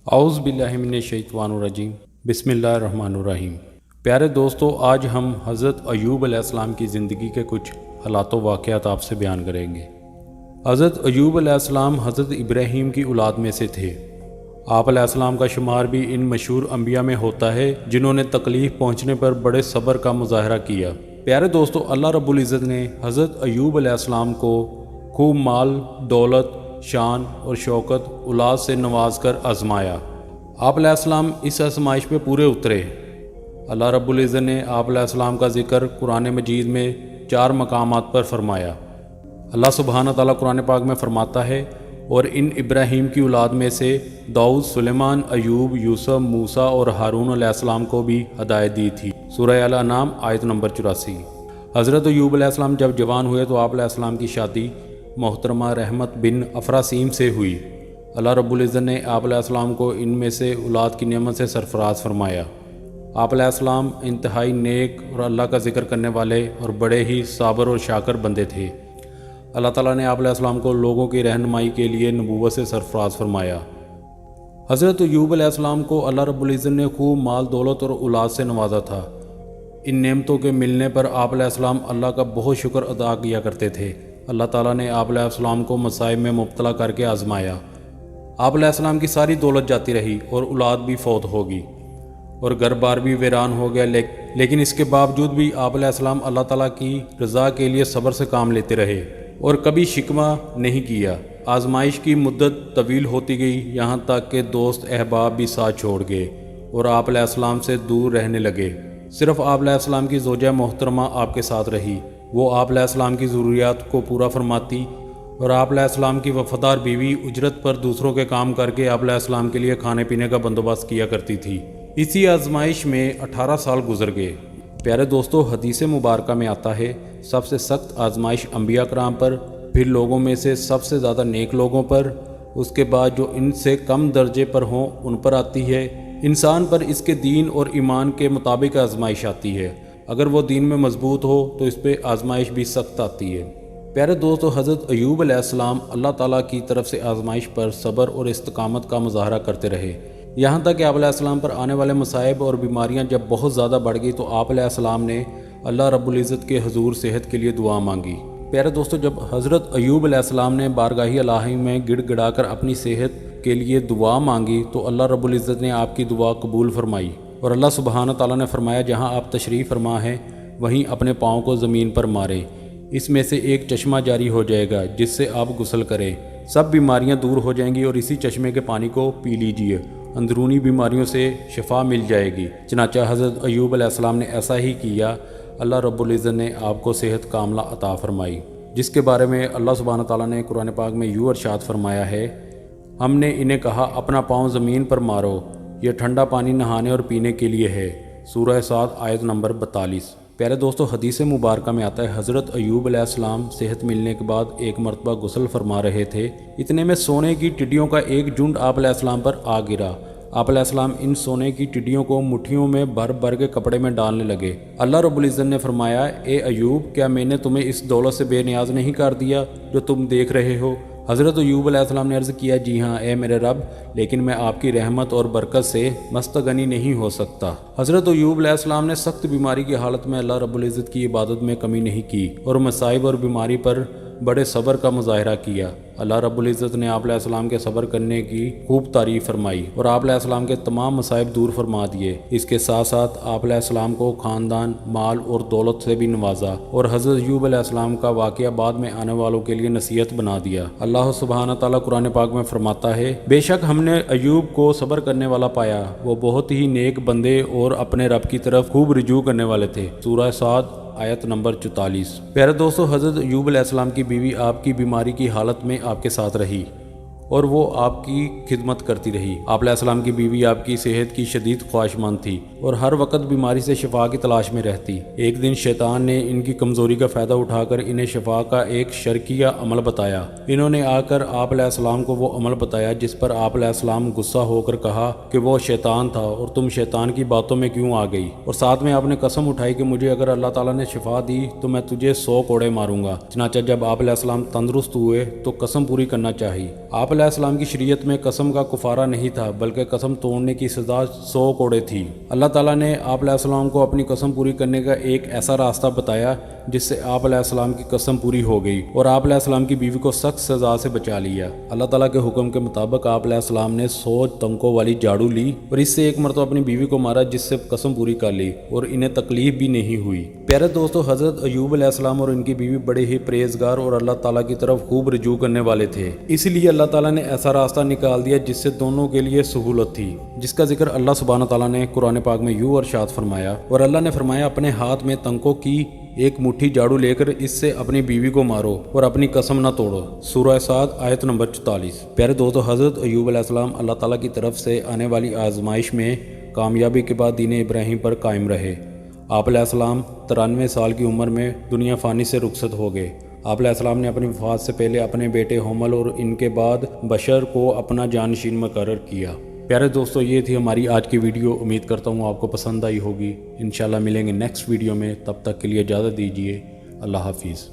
اعوذ باللہ من الشیطان الرجیم بسم اللہ الرحمن الرحیم۔ پیارے دوستو، آج ہم حضرت ایوب علیہ السلام کی زندگی کے کچھ حالات و واقعات آپ سے بیان کریں گے۔ حضرت ایوب علیہ السلام حضرت ابراہیم کی اولاد میں سے تھے۔ آپ علیہ السلام کا شمار بھی ان مشہور انبیاء میں ہوتا ہے جنہوں نے تکلیف پہنچنے پر بڑے صبر کا مظاہرہ کیا۔ پیارے دوستو، اللہ رب العزت نے حضرت ایوب علیہ السلام کو خوب مال، دولت، شان اور شوکت، اولاد سے نواز کر آزمایا۔ آپ علیہ السلام اس آزمائش پہ پورے اترے۔ اللہ رب العزت نے آپ علیہ السلام کا ذکر قرآن مجید میں 4 مقامات پر فرمایا۔ اللہ سبحانہ تعالیٰ قرآن پاک میں فرماتا ہے، اور ان ابراہیم کی اولاد میں سے داؤد، سلیمان، ایوب، یوسف، موسیٰ اور ہارون علیہ السلام کو بھی ہدایت دی تھی۔ سورہ الانعام آیت نمبر 84۔ حضرت ایوب علیہ السلام جب جوان ہوئے تو آپ علیہ السلام کی شادی محترمہ رحمت بن افراسیم سے ہوئی۔ اللہ رب العزت نے آپ علیہ السلام کو ان میں سے اولاد کی نعمت سے سرفراز فرمایا۔ آپ علیہ السلام انتہائی نیک اور اللہ کا ذکر کرنے والے اور بڑے ہی صابر اور شاکر بندے تھے۔ اللہ تعالیٰ نے آپ علیہ السلام کو لوگوں کی رہنمائی کے لیے نبوت سے سرفراز فرمایا۔ حضرت ایوب علیہ السلام کو اللہ رب العزت نے خوب مال، دولت اور اولاد سے نوازا تھا۔ ان نعمتوں کے ملنے پر آپ علیہ السلام اللہ کا بہت شکر ادا کیا کرتے تھے۔ اللہ تعالیٰ نے آپ علیہ السلام کو مصائب میں مبتلا کر کے آزمایا۔ آپ علیہ السلام کی ساری دولت جاتی رہی اور اولاد بھی فوت ہوگی اور گھر بار بھی ویران ہو گیا، لیکن اس کے باوجود بھی آپ علیہ السلام اللہ تعالیٰ کی رضا کے لیے صبر سے کام لیتے رہے اور کبھی شکوہ نہیں کیا۔ آزمائش کی مدت طویل ہوتی گئی، یہاں تک کہ دوست احباب بھی ساتھ چھوڑ گئے اور آپ علیہ السلام سے دور رہنے لگے۔ صرف آپ علیہ السلام کی زوجہ محترمہ آپ کے ساتھ رہی۔ وہ آپ علیہ السلام کی ضروریات کو پورا فرماتی اور آپ علیہ السلام کی وفادار بیوی اجرت پر دوسروں کے کام کر کے آپ علیہ السلام کے لیے کھانے پینے کا بندوبست کیا کرتی تھی۔ اسی آزمائش میں 18 سال گزر گئے۔ پیارے دوستو، حدیث مبارکہ میں آتا ہے، سب سے سخت آزمائش انبیاء کرام پر، پھر لوگوں میں سے سب سے زیادہ نیک لوگوں پر، اس کے بعد جو ان سے کم درجے پر ہوں ان پر آتی ہے۔ انسان پر اس کے دین اور ایمان کے مطابق آزمائش آتی ہے۔ اگر وہ دین میں مضبوط ہو تو اس پہ آزمائش بھی سخت آتی ہے۔ پیارے دوستو، حضرت ایوب علیہ السلام اللہ تعالیٰ کی طرف سے آزمائش پر صبر اور استقامت کا مظاہرہ کرتے رہے، یہاں تک کہ آپ علیہ السلام پر آنے والے مصائب اور بیماریاں جب بہت زیادہ بڑھ گئی تو آپ علیہ السلام نے اللہ رب العزت کے حضور صحت کے لیے دعا مانگی۔ پیارے دوستو، جب حضرت ایوب علیہ السلام نے بارگاہ الہی میں گڑ گڑا کر اپنی صحت کے لیے دعا مانگی تو اللہ رب العزت نے آپ کی دعا قبول فرمائی، اور اللہ سبحانہ تعالیٰ نے فرمایا، جہاں آپ تشریف فرما ہیں وہیں اپنے پاؤں کو زمین پر مارے، اس میں سے ایک چشمہ جاری ہو جائے گا جس سے آپ غسل کریں، سب بیماریاں دور ہو جائیں گی اور اسی چشمے کے پانی کو پی لیجئے، اندرونی بیماریوں سے شفا مل جائے گی۔ چنانچہ حضرت ایوب علیہ السلام نے ایسا ہی کیا۔ اللہ رب العزت نے آپ کو صحت کاملہ عطا فرمائی، جس کے بارے میں اللہ سبحانہ تعالیٰ نے قرآن پاک میں یوں ارشاد فرمایا ہے، ہم نے انہیں کہا اپنا پاؤں زمین پر مارو، یہ ٹھنڈا پانی نہانے اور پینے کے لیے ہے۔ سورہ 7 آیت نمبر 42۔ پیارے دوستو، حدیث مبارکہ میں آتا ہے، حضرت ایوب علیہ السلام صحت ملنے کے بعد ایک مرتبہ غسل فرما رہے تھے، اتنے میں سونے کی ٹڈیوں کا ایک جھنڈ آپ علیہ السلام پر آ گرا۔ آپ علیہ السلام ان سونے کی ٹڈیوں کو مٹھیوں میں بھر بھر کے کپڑے میں ڈالنے لگے۔ اللہ رب العزت نے فرمایا، اے ایوب، کیا میں نے تمہیں اس دولت سے بے نیاز نہیں کر دیا جو تم دیکھ رہے ہو؟ حضرت ایوب علیہ السلام نے عرض کیا، جی ہاں اے میرے رب، لیکن میں آپ کی رحمت اور برکت سے مستغنی نہیں ہو سکتا۔ حضرت ایوب علیہ السلام نے سخت بیماری کی حالت میں اللہ رب العزت کی عبادت میں کمی نہیں کی اور مصائب اور بیماری پر بڑے صبر کا مظاہرہ کیا۔ اللہ رب العزت نے آپ علیہ السلام کے صبر کرنے کی خوب تعریف فرمائی اور آپ علیہ السلام کے تمام مصائب دور فرما دیے۔ اس کے ساتھ ساتھ آپ علیہ السلام کو خاندان، مال اور دولت سے بھی نوازا اور حضرت ایوب علیہ السلام کا واقعہ بعد میں آنے والوں کے لیے نصیحت بنا دیا۔ اللہ سبحانہ تعالیٰ قرآن پاک میں فرماتا ہے، بے شک ہم نے ایوب کو صبر کرنے والا پایا، وہ بہت ہی نیک بندے اور اپنے رب کی طرف خوب رجوع کرنے والے تھے۔ سورہ 7 آیت نمبر 44۔ پیارے دوستو، حضرت ایوب علیہ السلام کی بیوی آپ کی بیماری کی حالت میں آپ کے ساتھ رہی اور وہ آپ کی خدمت کرتی رہی۔ آپ علیہ السلام کی بیوی آپ کی صحت کی شدید خواہشمند تھی اور ہر وقت بیماری سے شفا کی تلاش میں رہتی۔ ایک دن شیطان نے ان کی کمزوری کا فائدہ اٹھا کر انہیں شفا کا ایک شرکیہ عمل بتایا۔ انہوں نے آ کر آپ علیہ السلام کو وہ عمل بتایا جس پر آپ علیہ السلام غصہ ہو کر کہا کہ وہ شیطان تھا اور تم شیطان کی باتوں میں کیوں آ گئی، اور ساتھ میں آپ نے قسم اٹھائی کہ مجھے اگر اللہ تعالیٰ نے شفا دی تو میں تجھے 100 کوڑے ماروں گا۔ چنانچہ جب آپ علیہ السلام تندرست ہوئے تو قسم پوری کرنا چاہی۔ آپ علیہ السلام کی شریعت میں قسم کا کفارہ نہیں تھا بلکہ قسم توڑنے کی سزا 100 کوڑے تھی۔ اللہ تعالیٰ نے آپ علیہ السلام کو اپنی قسم پوری کرنے کا ایک ایسا راستہ بتایا جس سے آپ علیہ السلام کی قسم پوری ہو گئی اور آپ علیہ السلام کی بیوی کو سخت سزا سے بچا لیا۔ اللہ تعالیٰ کے حکم کے مطابق آپ علیہ السلام نے 100 تنکوں والی جھاڑو لی اور اس سے ایک مرتبہ اپنی بیوی کو مارا جس سے قسم پوری کر لی اور انہیں تکلیف بھی نہیں ہوئی۔ پیارے دوستو، حضرت ایوب علیہ السلام اور ان کی بیوی بڑے ہی پرہیزگار اور اللہ تعالیٰ کی طرف خوب رجوع کرنے والے تھے، اس لیے اللہ تعالیٰ نے ایسا راستہ نکال دیا جس سے دونوں کے لیے سہولت تھی، جس کا ذکر اللہ سبحانہ تعالیٰ نے قرآن پاک میں یوں ارشاد فرمایا، اور اللہ نے فرمایا اپنے ہاتھ میں تنکوں کی ایک مٹھی جھاڑو لے کر اس سے اپنی بیوی کو مارو اور اپنی قسم نہ توڑو۔ سورہ صاد آیت نمبر 44۔ پیارے دوستو، حضرت ایوب علیہ السلام اللہ تعالیٰ کی طرف سے آنے والی آزمائش میں کامیابی کے بعد دین ابراہیم پر قائم رہے۔ آپ علیہ السلام 93 سال کی عمر میں دنیا فانی سے رخصت ہو گئے۔ آپ علیہ السلام نے اپنی وفات سے پہلے اپنے بیٹے حمل اور ان کے بعد بشر کو اپنا جانشین مقرر کیا۔ پیارے دوستو، یہ تھی ہماری آج کی ویڈیو۔ امید کرتا ہوں آپ کو پسند آئی ہوگی۔ انشاءاللہ ملیں گے نیکسٹ ویڈیو میں، تب تک کے لیے اجازت دیجیے۔ اللہ حافظ۔